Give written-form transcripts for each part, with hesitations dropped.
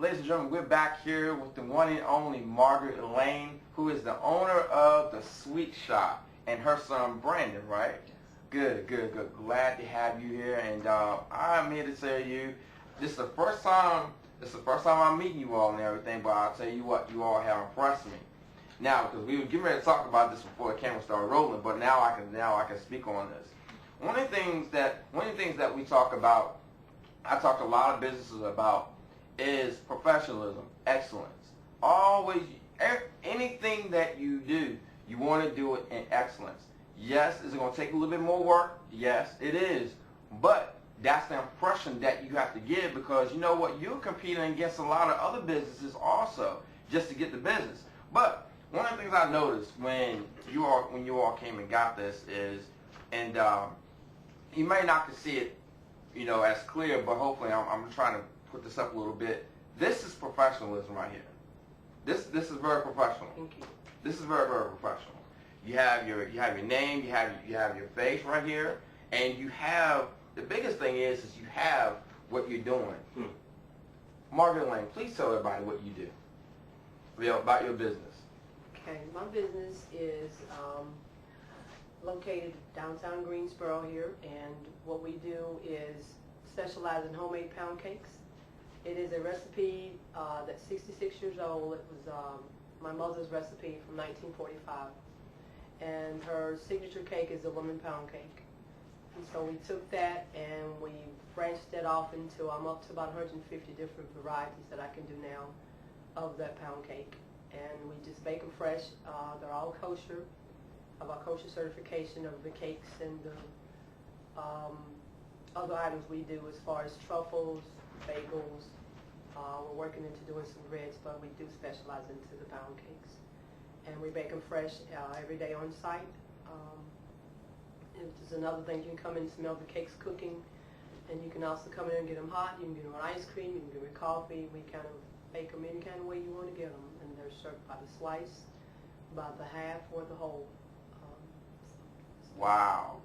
Ladies and gentlemen, we're back here with the one and only Margaret Lane, who is the owner of the Sweet Shop, and her son Brandon, right? Good, good, good. Glad to have you here, and I'm here to tell you, this is the first time. I'm meeting you all and everything, but I'll tell you what, you all have impressed me. Now, because we were getting ready to talk about this before the camera started rolling, but now I can speak on this. One of the things that we talk about, I talk to a lot of businesses about, is professionalism, excellence. Always, anything that you do, you want to do it in excellence. Yes, is it going to take a little bit more work? Yes, it is. But that's the impression that you have to give, because you know what, you're competing against a lot of other businesses also just to get the business. But one of the things I noticed when you all came and got this is, and you may not can see it, as clear, but hopefully I'm trying to put this up a little bit. This is professionalism right here. This is very professional. Thank you. This is very, very professional. You have your name, you have your face right here, and you have, the biggest thing is you have what you're doing. Margaret Lane, please tell everybody what you do, about your business. Okay, my business is located downtown Greensboro here, and what we do is specialize in homemade pound cakes. It is a recipe that's 66 years old. It was my mother's recipe from 1945, and her signature cake is a lemon pound cake. And so we took that and we branched it off into, I'm up to about 150 different varieties that I can do now of that pound cake. And we just bake them fresh. They're all kosher, of our kosher certification of the cakes, and the other items we do as far as truffles, bagels. We're working into doing some breads, but we do specialize into the pound cakes. And we bake them fresh every day on site. There's another thing, you can come in and smell the cakes cooking, and you can also come in and get them hot. You can get them on ice cream, you can get them with coffee. We kind of bake them any kind of way you want to get them, and they're served by the slice, by the half, or the whole. Wow.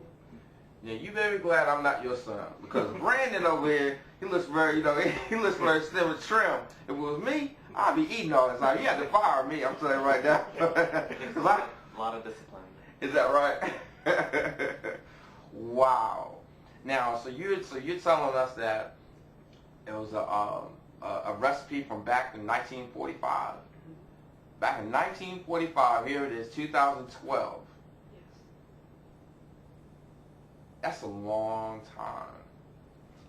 Yeah, you very glad I'm not your son, because Brandon over here, he looks very, he looks very slim and trim. If it was me, I'd be eating all this time. You have to fire me, I'm telling you right now. A lot of discipline. Is that right? Wow. Now, so you're telling us that it was a recipe from back in 1945. Back in 1945, here it is, 2012. That's a long time.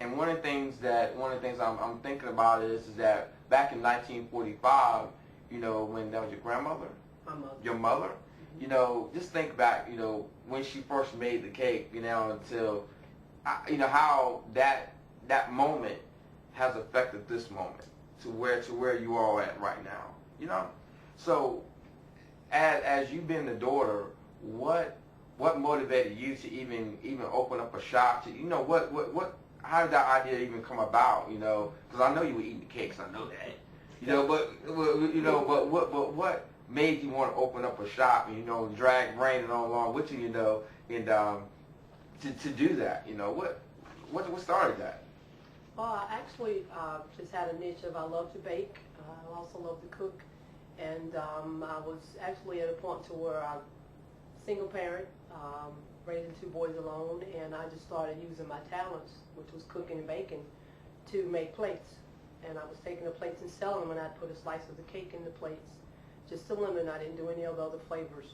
And one of the things I'm thinking about is that back in 1945, when that was your grandmother, My mother. your mother, just think back, when she first made the cake, until, how that moment has affected this moment to where you are at right now, So, as you being the daughter, what motivated you to even open up a shop? To how did that idea even come about? Because I know you were eating the cakes, I know that. But what made you want to open up a shop and drag Brandon along with you, and to do that? What started that? Well, I actually just had a niche of I love to bake. I also love to cook, and I was actually at a point to where I single parent, raising two boys alone, and I just started using my talents, which was cooking and baking, to make plates. And I was taking the plates and selling them, and I'd put a slice of the cake in the plates, just the lemon. I didn't do any of the other flavors.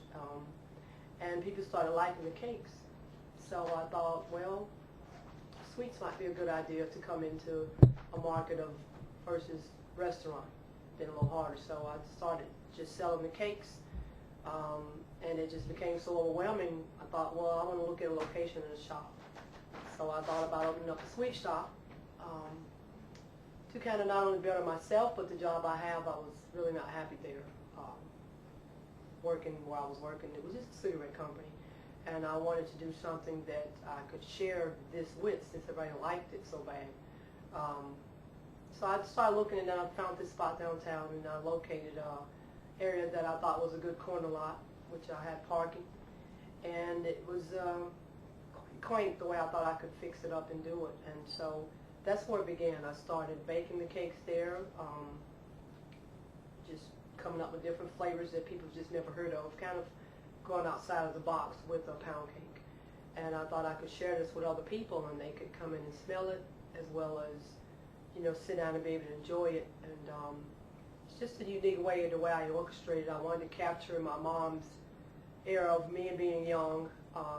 And people started liking the cakes. So I thought, well, sweets might be a good idea to come into a market of versus restaurant. Been a little harder, so I started just selling the cakes. And it just became so overwhelming. I thought, well, I want to look at a location in a shop. So I thought about opening up a sweet shop to kind of not only better myself, but the job I have, I was really not happy there. Working where I was working, it was just a cigarette company. And I wanted to do something that I could share this with, since everybody liked it so bad. So I started looking, and then I found this spot downtown, and I located area that I thought was a good corner lot, which I had parking, and it was quaint the way I thought I could fix it up and do it. And so that's where it began. I started baking the cakes there, just coming up with different flavors that people just never heard of, kind of going outside of the box with a pound cake. And I thought I could share this with other people, and they could come in and smell it, as well as, you know, sit down and be able to enjoy it. And it's just a unique way, the way I orchestrated. I wanted to capture my mom's era of me being young,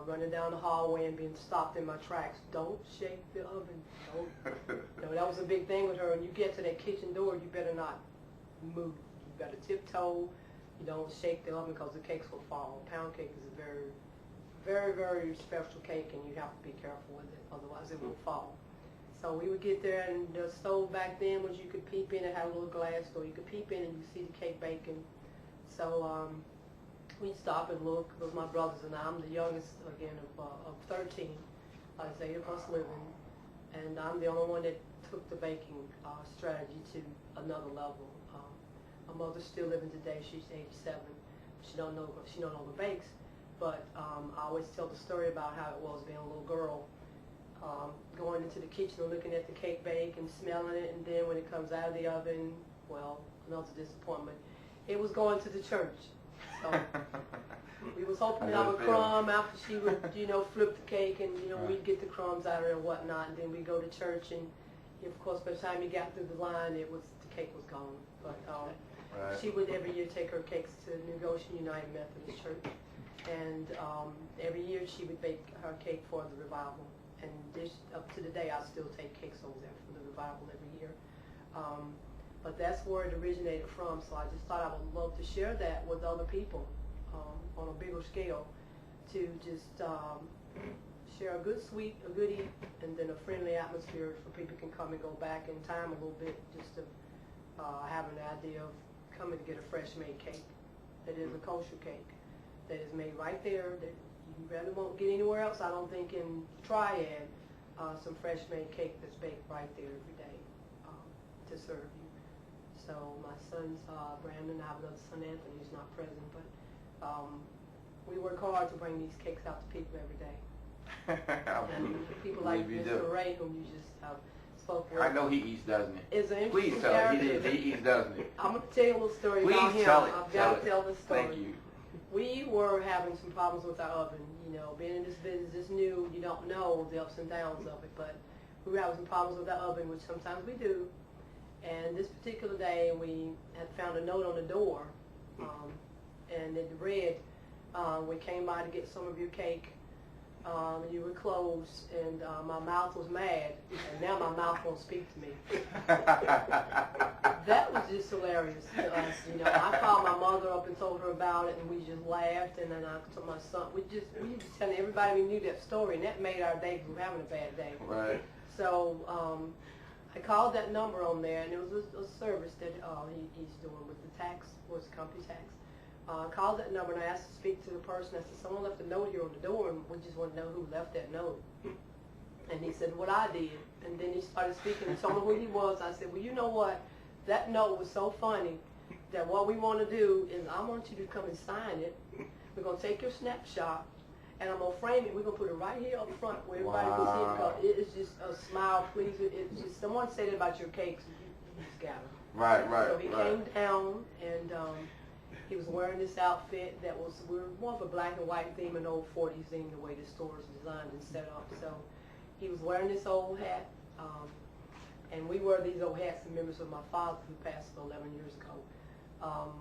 running down the hallway and being stopped in my tracks. Don't shake the oven. Don't. You know, that was a big thing with her. When you get to that kitchen door, you better not move. You better tiptoe. You don't shake the oven because the cakes will fall. Pound cake is a very, very, very special cake, and you have to be careful with it, otherwise it will fall. So we would get there, and the stove back then was you could peep in. It had a little glass door. You could peep in and you see the cake baking. So we'd stop and look. It was my brothers and I. I'm the youngest, again, of 13. There's 8 of us living, and I'm the only one that took the baking strategy to another level. My mother's still living today. She's 87. She don't know the bakes, but I always tell the story about how it was being a little girl, going into the kitchen and looking at the cake bake and smelling it, and then when it comes out of the oven, well, another disappointment. It was going to the church. So we was hoping to have a crumb after she would, you know, flip the cake, and, you know, we'd get the crumbs out of it and whatnot, and then we'd go to church, and of course by the time you got through the line, the cake was gone. But she would every year take her cakes to New Goshen United Methodist Church, and every year she would bake her cake for the revival. And up to the day, I still take cakes over there for the revival every year. But that's where it originated from, so I just thought I would love to share that with other people on a bigger scale, to just share a good sweet, a good eat, and then a friendly atmosphere for people can come and go back in time a little bit, just to have an idea of coming to get a fresh made cake that is a kosher cake, that is made right there, that you really won't get anywhere else, I don't think, in Triad, some fresh made cake that's baked right there every day to serve you. So my sons, Brandon, I have another son, Anthony, who's not present, but we work hard to bring these cakes out to people every day. And people like Mr. Ray, whom you just spoke with. I know he eats, doesn't he? Is an Please interesting tell character. he eats, doesn't he? I'm going to tell you a little story Please about him. tell it. I've got to tell this story. Thank you. We were having some problems with our oven. You know, being in this business is new. You don't know the ups and downs of it, but we were having some problems with our oven, which sometimes we do. And this particular day, we had found a note on the door, and it read, "We came by to get some of your cake. You were closed," and my mouth was mad, and now my mouth won't speak to me. That was just hilarious to us. You know, I called my mother up and told her about it, and we just laughed. And then I told my son, we just telling everybody we knew that story, and that made our day because we were having a bad day. Right. So I called that number on there, and it was a service that he's doing with the tax, was company tax. I called that number and I asked to speak to the person. I said, someone left a note here on the door, and we just want to know who left that note. And he said, what I did. And then he started speaking and told me who he was. I said, well, you know what? That note was so funny that what we want to do is I want you to come and sign it. We're going to take your snapshot, and I'm going to frame it. We're going to put it right here up front where everybody can see it, because it is just a smile pleaser. It's just, someone said it about your cakes, and you just got it. Right. So he came down, and he was wearing this outfit that was, we're more of a black and white theme, an old 40s theme, the way the store is designed and set up. So he was wearing this old hat, and we wear these old hats in memory of my father, who passed 11 years ago.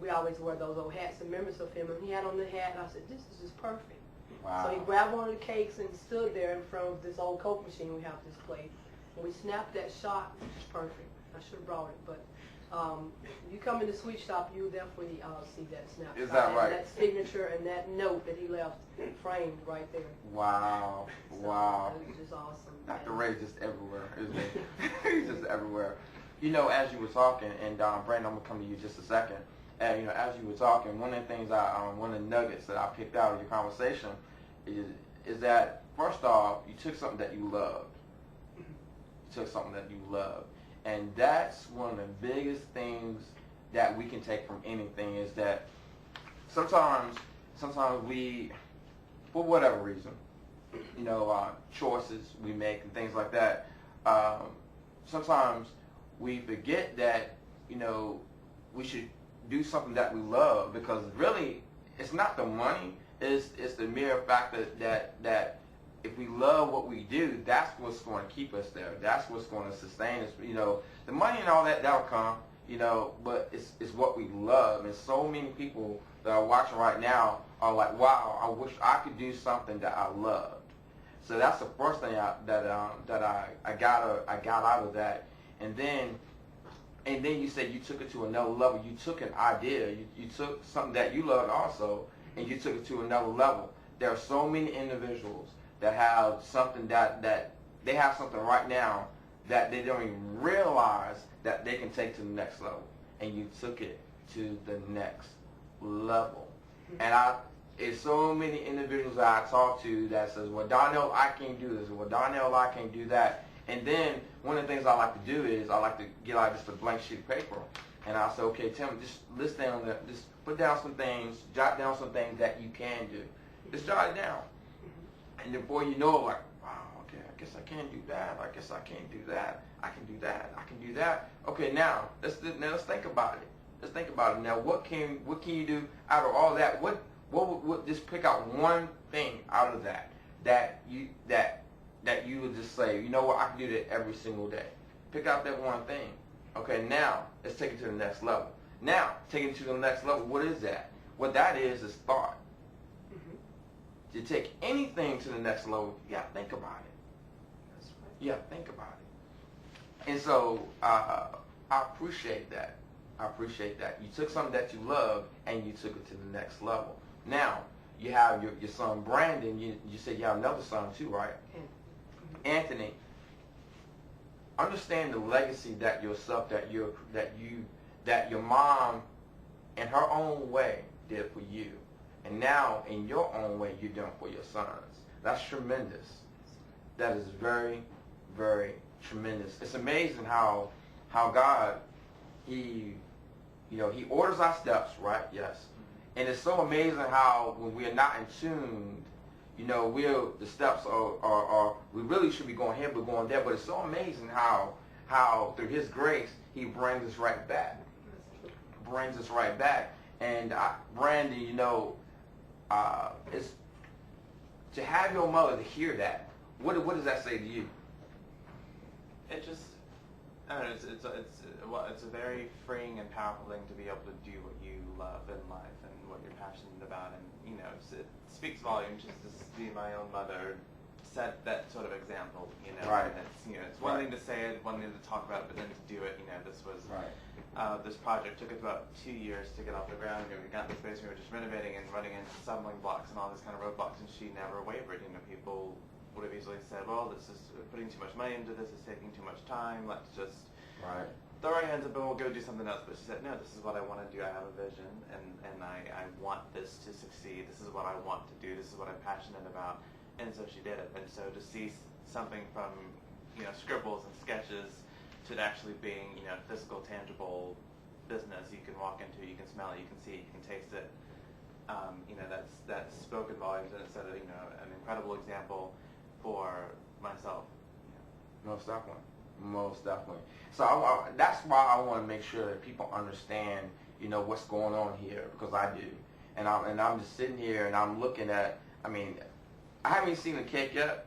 We always wear those old hats in memory of him, and he had on the hat, and I said, this is just perfect. Wow. So he grabbed one of the cakes and stood there in front of this old Coke machine we have at this place, and we snapped that shot, which is perfect. I should have brought it, but if you come in the sweet shop, you'll definitely see that snapshot. Is that right? And that signature and that note that he left framed right there. Wow. So Wow. it was just awesome. Dr. Ray's just everywhere, isn't he? He's just everywhere. You know, as you were talking, and Brandon, I'm gonna come to you just a second. And you know, as you were talking, one of the things one of the nuggets that I picked out of your conversation is that first off, you took something that you loved. You took something that you loved. And that's one of the biggest things that we can take from anything, is that sometimes we, for whatever reason, you know, choices we make and things like that, sometimes we forget that, you know, we should do something that we love, because really it's not the money, it's the mere fact that if we love what we do, that's what's going to keep us there. That's what's going to sustain us. You know, the money and all that, that'll come, you know, but it's what we love. And so many people that are watching right now are like, wow, I wish I could do something that I loved. So that's the first thing I got out of that. And then you said you took it to another level. You took an idea. You took something that you loved also, and you took it to another level. There are so many individuals that have something that they have something right now that they don't even realize that they can take to the next level. And you took it to the next level. And it's so many individuals that I talk to that says, well, Darnell, I can't do this. Well, Darnell, I can't do that. And then one of the things I like to do is I like to get out just a blank sheet of paper. And I'll say, okay, Tim, just list down, just put down some things, jot down some things that you can do. Just jot it down. And before you know it, like, wow, okay, I guess I can't do that. I guess I can't do that. I can do that. I can do that. Okay, now let's think about it. Let's think about it. Now, what can you do out of all that? What just pick out one thing out of that you would just say, you know what, I can do that every single day. Pick out that one thing. Okay, now let's take it to the next level. Now, taking it to the next level, what is that? What that is thought. To take anything to the next level, you got to think about it. That's right. You got to think about it. And so I appreciate that. I appreciate that. You took something that you love and you took it to the next level. Now, you have your son Brandon. You said you have another son too, right? Anthony. Understand the legacy that yourself, that your mom, in her own way, did for you. And now, in your own way, you're doing for your sons. That's tremendous. That is very, very tremendous. It's amazing how God, He orders our steps, right? Yes. And it's so amazing how when we are not in tune, you know, the steps are we really should be going here, but going there. But it's so amazing how through His grace, He brings us right back. Brings us right back. And Brandon, you know, it's to have your mother to hear that. What does that say to you? It just, I don't know. It's a very freeing and powerful thing to be able to do what you love in life and what you're passionate about, and you know, it speaks volumes just to see my own mother set that sort of example. You know, right. And it's one thing to say it, one thing to talk about it, but then to do it. You know, this was. Right. This project took us about 2 years to get off the ground. We got in the space, we were just renovating and running into stumbling blocks and all this kind of roadblocks, and she never wavered. You know, people would have easily said, well, this is putting too much money into this, it's taking too much time, let's just throw our hands up and we'll go do something else. But she said, no, this is what I want to do. I have a vision, and I want this to succeed. This is what I want to do. This is what I'm passionate about. And so she did it. And so to see something from, you know, scribbles and sketches to it actually being, you know, physical, tangible business you can walk into, you can smell it, you can see it, you can taste it. You know, that's spoken volumes, and it's set, you know, an incredible example for myself. Yeah. Most definitely. Most definitely. So that's why I want to make sure that people understand, you know, what's going on here, because I do. And I'm just sitting here and I'm looking at, I mean, I haven't even seen the cake yet.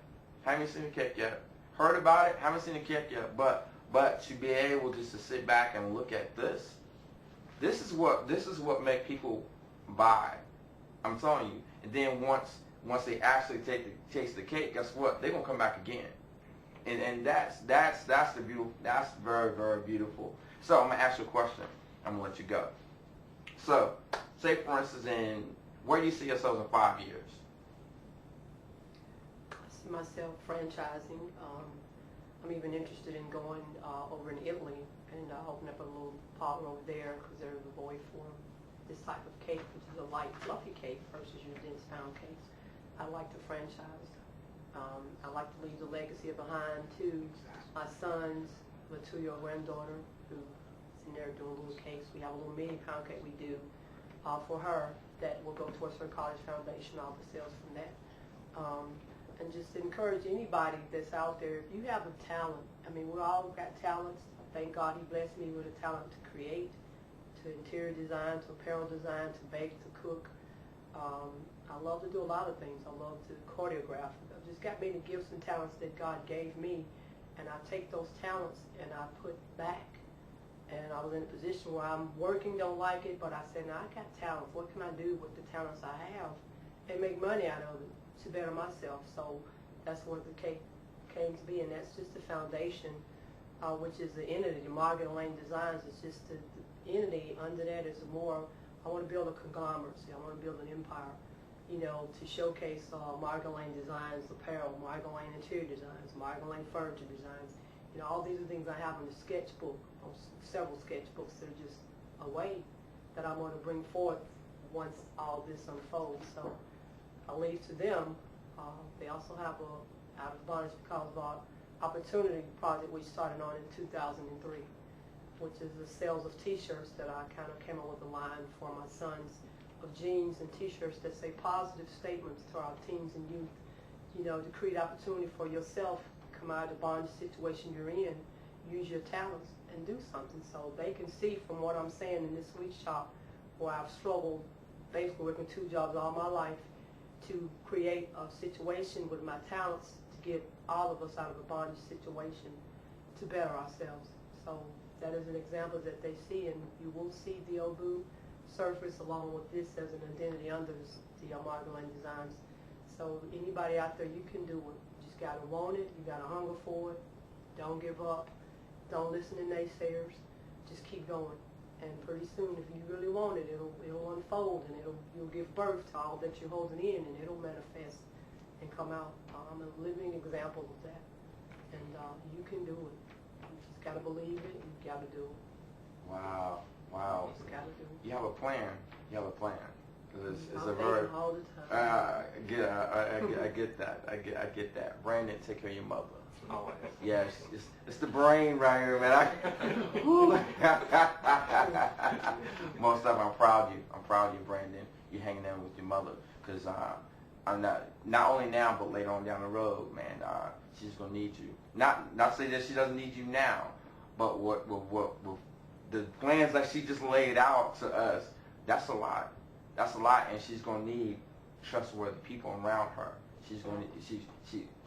Heard about it, haven't seen the cake yet, but to be able just to sit back and look at this is what make people buy. I'm telling you. And then once they actually taste the cake, guess what? They're gonna come back again. And that's the beautiful. That's very, very beautiful. So I'm gonna ask you a question. I'm gonna let you go. So, say for instance, where do you see yourselves in 5 years? I see myself franchising. I'm even interested in going over in Italy and open up a little parlor over there, because there's a void for this type of cake, which is a light, fluffy cake versus your dense pound cakes. I like to franchise. I like to leave the legacy behind to my sons, my 2-year-old granddaughter who's in there doing little cakes. We have a little mini pound cake we do for her that will go towards her college foundation, all the sales from that. and just encourage anybody that's out there, if you have a talent, I mean, we all got talents. Thank God he blessed me with a talent to create, to interior design, to apparel design, to bake, to cook. I love to do a lot of things. I love to choreograph. I've just got many gifts and talents that God gave me, and I take those talents and I put back. And I was in a position where I'm working, don't like it, but I said, now I got talents. What can I do with the talents I have and make money out of it to better myself? So that's what the cake came to be, and that's just the foundation, which is the entity. The Margaret Lane Designs is just the entity. Under that is more, I want to build a conglomerate. I want to build an empire, you know, to showcase Margaret Lane Designs apparel, Margaret Lane interior designs, Margaret Lane furniture designs. You know, all these are things I have in the sketchbook, several sketchbooks that are just away that I want to bring forth once all this unfolds. So I'll leave to them. They also have a Out of Bondage Because of Our Opportunity project we started on in 2003, which is the sales of T-shirts that I kind of came up with a line for my sons of jeans and T-shirts that say positive statements to our teens and youth, you know, to create opportunity for yourself. Come out of the bondage situation you're in, use your talents and do something so they can see from what I'm saying in this sweet shop, where I've struggled basically working 2 jobs all my life to create a situation with my talents to get all of us out of a bondage situation to better ourselves. So that is an example that they see, and you will see the Obu surface along with this as an identity under the Margaret Lane Designs. So anybody out there, you can do it. You just got to want it. You got to hunger for it. Don't give up. Don't listen to naysayers. Just keep going. And pretty soon, if you really want it, it'll unfold, and you'll give birth to all that you're holding in, and it'll manifest and come out. I'm a living example of that. And you can do it. You just got to believe it. You got to do it. Wow. Wow. You just got to do it. You have a plan. You have a plan. It's I'm a very. thinking all the time. I get that. I get that. Brandon, take care of your mother. Always. Yes, it's the brain right here, man. Most of I'm proud of you. I'm proud of you, Brandon. You're hanging out with your mother, because I'm not only now, but later on down the road, man. She's gonna need you. Not say that she doesn't need you now, but what the plans that she just laid out to us. That's a lot. That's a lot, and she's gonna need trustworthy people around her. She's gonna she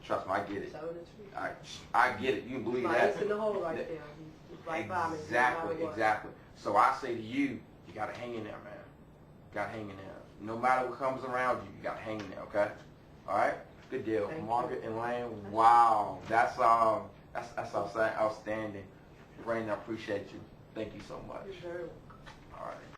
trust me. I get it. So the truth. I get it. You can believe My that. ace in the hole right there. He's right by me. Exactly, exactly. So I say to you, you gotta hang in there, man. You gotta hang in there. No matter what comes around you, you gotta hang in there, okay? All right? Good deal. Thank Margaret you. and Lane, wow. That's outstanding. Brandon, I appreciate you. Thank you so much. You're very welcome. All right.